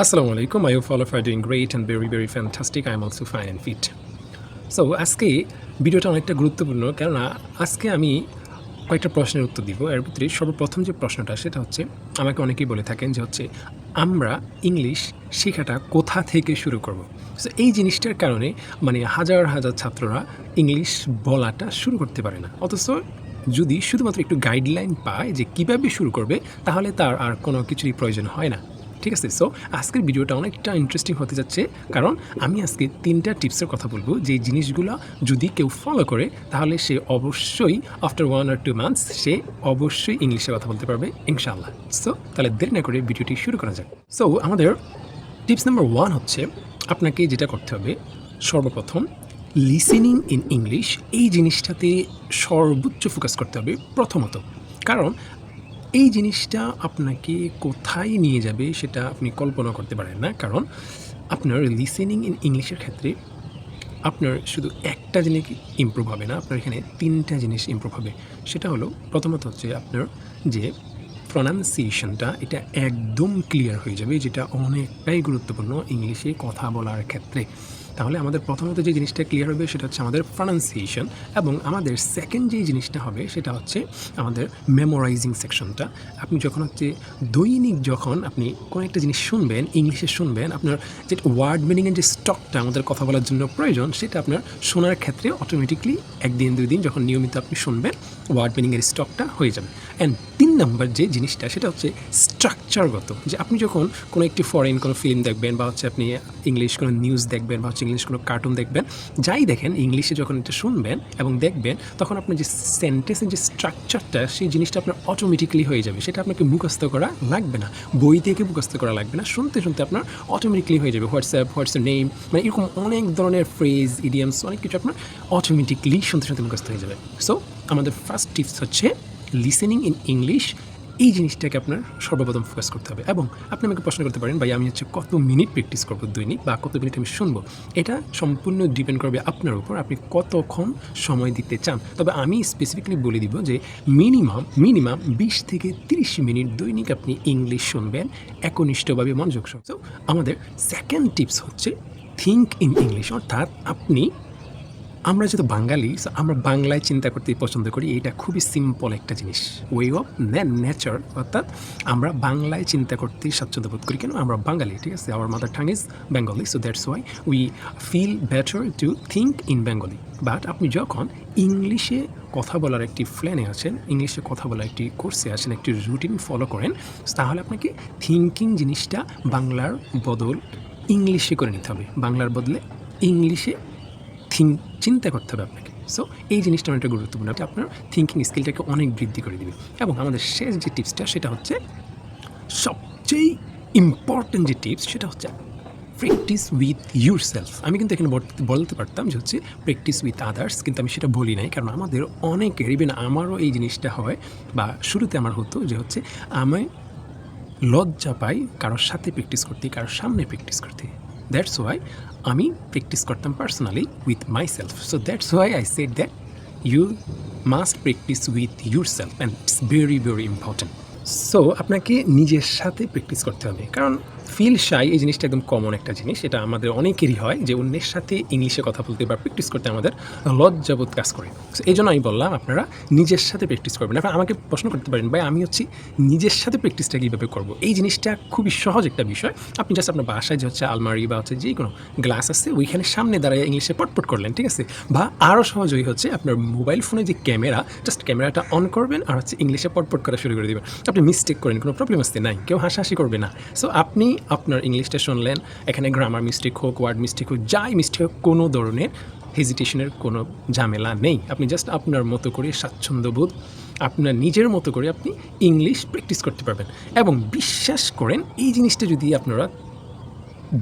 Assalamu alaikum. I hope all of you are doing great and very, very fantastic. I am also fine and fit. So আজকে ভিডিওটা অনেকটা গুরুত্বপূর্ণ, কেননা আজকে আমি কয়েকটা প্রশ্নের উত্তর দিব। এর ভিতরে সর্বপ্রথম যে প্রশ্নটা সেটা হচ্ছে, আমাকে অনেকেই বলে থাকেন যে হচ্ছে আমরা ইংলিশ শেখাটা কোথা থেকে শুরু করব। সো এই জিনিসটার কারণে হাজার হাজার ছাত্ররা ইংলিশ বলাটা শুরু করতে পারে না, অথচ যদি শুধুমাত্র একটু গাইডলাইন পায় যে কীভাবে শুরু করবে, তাহলে তার আর কোনো কিছুরই প্রয়োজন হয় না। ঠিক আছে, সো আজকের ভিডিওটা অনেকটা ইন্টারেস্টিং হতে যাচ্ছে, কারণ আমি আজকে 3টা টিপসের কথা বলবো যে জিনিসগুলো যদি কেউ ফলো করে তাহলে সে অবশ্যই আফটার 1 or 2 months সে অবশ্যই ইংলিশে কথা বলতে পারবে ইনশাআল্লাহ। সো তাহলে দেরি না করে ভিডিওটি শুরু করা যাক। সো আমাদের টিপস নাম্বার 1 হচ্ছে, আপনাকে যেটা করতে হবে সর্বপ্রথম লিসেনিং ইন ইংলিশ, এই জিনিসটাতে সর্বোচ্চ ফোকাস করতে হবে প্রথমত। কারণ এই জিনিসটা আপনাকে কোথায় নিয়ে যাবে সেটা আপনি কল্পনা করতে পারেন না। কারণ আপনার লিসেনিং ইন ইংলিশের ক্ষেত্রে আপনার শুধু একটা জিনিস ইমপ্রুভ হবে না, আপনার এখানে 3টা জিনিস ইমপ্রুভ হবে। সেটা হলো, প্রথমত হচ্ছে আপনার যে প্রনাউন্সিয়েশনটা, এটা একদম ক্লিয়ার হয়ে যাবে, যেটা অনেকটাই গুরুত্বপূর্ণ ইংলিশে কথা বলার ক্ষেত্রে। তাহলে আমাদের প্রথমত যে জিনিসটা ক্লিয়ার হবে সেটা হচ্ছে আমাদের প্রনাউন্সিয়েশন, এবং আমাদের সেকেন্ড যে জিনিসটা হবে সেটা হচ্ছে আমাদের মেমোরাইজিং সেকশনটা। আপনি যখন হচ্ছে দৈনিক যখন আপনি কোনো একটা জিনিস শুনবেন, ইংলিশে শুনবেন, আপনার যে ওয়ার্ড মিনিংয়ের যে স্টকটা আমাদের কথা বলার জন্য প্রয়োজন, সেটা আপনার শোনার ক্ষেত্রে অটোমেটিকলি 1 দিন 2 দিন যখন নিয়মিত আপনি শুনবেন, ওয়ার্ড মিনিংয়ের স্টকটা হয়ে যাবে। অ্যান্ড 3 নম্বর যে জিনিসটা সেটা হচ্ছে স্ট্রাকচারগত, যে আপনি যখন কোনো একটি ফরেন কোনো ফিল্ম দেখবেন, বা হচ্ছে আপনি ইংলিশ কোনো নিউজ দেখবেন, বা হচ্ছে ইংলিশ কোনো কার্টুন দেখবেন, যাই দেখেন ইংলিশে যখন এটা শুনবেন এবং দেখবেন, তখন আপনার যে সেন্টেন্সের যে স্ট্রাকচারটা, সেই জিনিসটা আপনার অটোমেটিকলি হয়ে যাবে। সেটা আপনাকে মুখস্থ করা লাগবে না, বই থেকে মুখস্থ করা লাগবে না, শুনতে শুনতে আপনার অটোমেটিকলি হয়ে যাবে। হোয়াটস নেম, এরকম অনেক ধরনের ফ্রেজ, ইডিয়ামস, অনেক কিছু আপনার অটোমেটিকলি শুনতে শুনতে মুখস্থ হয়ে যাবে। সো আমাদের ফার্স্ট টিপস হচ্ছে লিসেনিং ইন ইংলিশ, এই জিনিসটাকে আপনার সর্বপ্রথম ফোকাস করতে হবে। এবং আপনি আমাকে প্রশ্ন করতে পারেন, ভাই আমি হচ্ছে কত মিনিট প্র্যাকটিস করবো দৈনিক, বা কত মিনিট আমি শুনবো। এটা সম্পূর্ণ ডিপেন্ড করবে আপনার উপর, আপনি কতক্ষণ সময় দিতে চান। তবে আমি স্পেসিফিকলি বলে দিব যে মিনিমাম 20 থেকে 30 মিনিট দৈনিক আপনি ইংলিশ শুনবেন একনিষ্ঠভাবে, মনোযোগ সহ। সো আমাদের সেকেন্ড টিপস হচ্ছে থিঙ্ক ইন ইংলিশ, অর্থাৎ আমরা যেহেতু বাঙালি, আমরা বাংলায় চিন্তা করতে পছন্দ করি। এটা খুবই সিম্পল একটা জিনিস, ওয়ে অফ নেচার, অর্থাৎ আমরা বাংলায় চিন্তা করতে স্বাচ্ছন্দ্য বোধ করি। কেন? আমরা বাঙালি, ঠিক আছে, our mother tongue is Bengali, so that's why we feel better to think in Bengali. But আপনি যখন ইংলিশে কথা বলার একটি প্ল্যানে আছেন, ইংলিশে কথা বলার একটি কোর্সে আছেন, একটি রুটিন ফলো করেন, তাহলে আপনাকে থিঙ্কিং জিনিসটা বাংলার বদল ইংলিশে করে নিতে হবে, বাংলার বদলে ইংলিশে চিন্তা করতে হবে আপনাকে। সো এই জিনিসটা অনেকটা গুরুত্বপূর্ণ, আপনার থিঙ্কিং স্কিলটাকে অনেক বৃদ্ধি করে দেবে। এবং আমাদের শেষ যে টিপসটা সেটা হচ্ছে সবচেয়ে ইম্পর্টেন্ট যে টিপস, সেটা হচ্ছে প্র্যাকটিস উইথ ইউর সেলফ। আমি কিন্তু এখানে বলতে পারতাম যে হচ্ছে প্র্যাকটিস উইথ আদার্স, কিন্তু আমি সেটা বলি নাই, কারণ আমাদের অনেকের, ইভেন আমারও এই জিনিসটা হয়, বা শুরুতে আমার হতো যে হচ্ছে আমি লজ্জা পাই কারোর সাথে প্র্যাকটিস করতে, কারোর সামনে প্র্যাকটিস করতে। দ্যাটস ওয়াই আমি প্র্যাকটিস করতাম personally with myself. So that's why I said that you must practice with yourself, and it's very very important. So আপনাকে নিজের সাথে প্র্যাকটিস করতে হবে, কারণ ফিল শাই এই জিনিসটা একদম কমন একটা জিনিস। এটা আমাদের অনেকেরই হয় যে অন্যের সাথে ইংলিশে কথা বলতে বা প্র্যাকটিস করতে আমাদের লজ্জাবোধ কাজ করে। সো এই জন্য আমি বললাম আপনারা নিজের সাথে প্র্যাকটিস করবেন। আপনারা আমাকে প্রশ্ন করতে পারেন, ভাই আমি হচ্ছে নিজের সাথে প্র্যাকটিসটা কীভাবে করবো? এই জিনিসটা খুবই সহজ একটা বিষয়। আপনি জাস্ট আপনার বাসায় যে হচ্ছে আলমারি বা হচ্ছে যে কোনো গ্লাস আছে, ওইখানে সামনে দাঁড়ায় ইংলিশে পটপট করলেন, ঠিক আছে? বা আরও সহজ হচ্ছে আপনার মোবাইল ফোনে যে ক্যামেরা, জাস্ট ক্যামেরাটা অন করবেন আর হচ্ছে ইংলিশে পটপট করা শুরু করে দেবেন। আপনি মিস্টেক করেন, কোনো প্রবলেম আসতে নাই, কেউ হাসাহাসি করবে না। সো আপনি আপনার ইংলিশটা শুনলেন, এখানে গ্রামার মিস্টেক হোক, ওয়ার্ড মিস্টেক হোক, যাই মিস্টেক হোক, কোনো ধরনের হেজিটেশনের কোনো ঝামেলা নেই। আপনি জাস্ট আপনার মতো করে স্বাচ্ছন্দ্যবোধ, আপনার নিজের মতো করে আপনি ইংলিশ প্র্যাকটিস করতে পারবেন। এবং বিশ্বাস করেন, এই জিনিসটা যদি আপনারা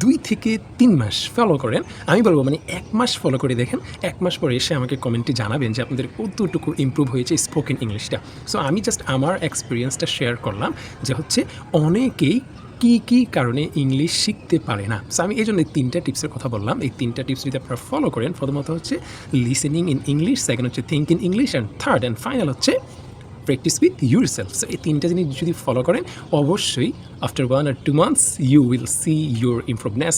2 থেকে 3 মাস ফলো করেন, আমি বলবো 1 মাস ফলো করে দেখেন, 1 মাস পরে এসে আমাকে কমেন্টে জানাবেন যে আপনাদের কতটুকু ইমপ্রুভ হয়েছে স্পোকেন ইংলিশটা। সো আমি জাস্ট আমার এক্সপিরিয়েন্সটা শেয়ার করলাম যে হচ্ছে অনেকেই কী কারণে ইংলিশ শিখতে পারে না। সো আমি এই জন্য 3টা টিপসের কথা বললাম। এই 3টা টিপস যদি আপনারা ফলো করেন, প্রথমত হচ্ছে লিসেনিং ইন ইংলিশ, সেকেন্ড হচ্ছে think in English, and third and final হচ্ছে practice with yourself. So এই 3টা জিনিস যদি ফলো করেন অবশ্যই after 1 or 2 months you will see your improveness.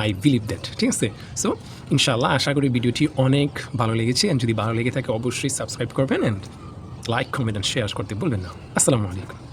I believe that. ঠিক আছে? সো ইনশাআল্লাহ আশা করি ভিডিওটি অনেক ভালো লেগেছে, অ্যান্ড যদি ভালো লেগে থাকে অবশ্যই সাবস্ক্রাইব করবেন, and like, comment and share করতে ভুলবেন না। আসসালামু আলাইকুম।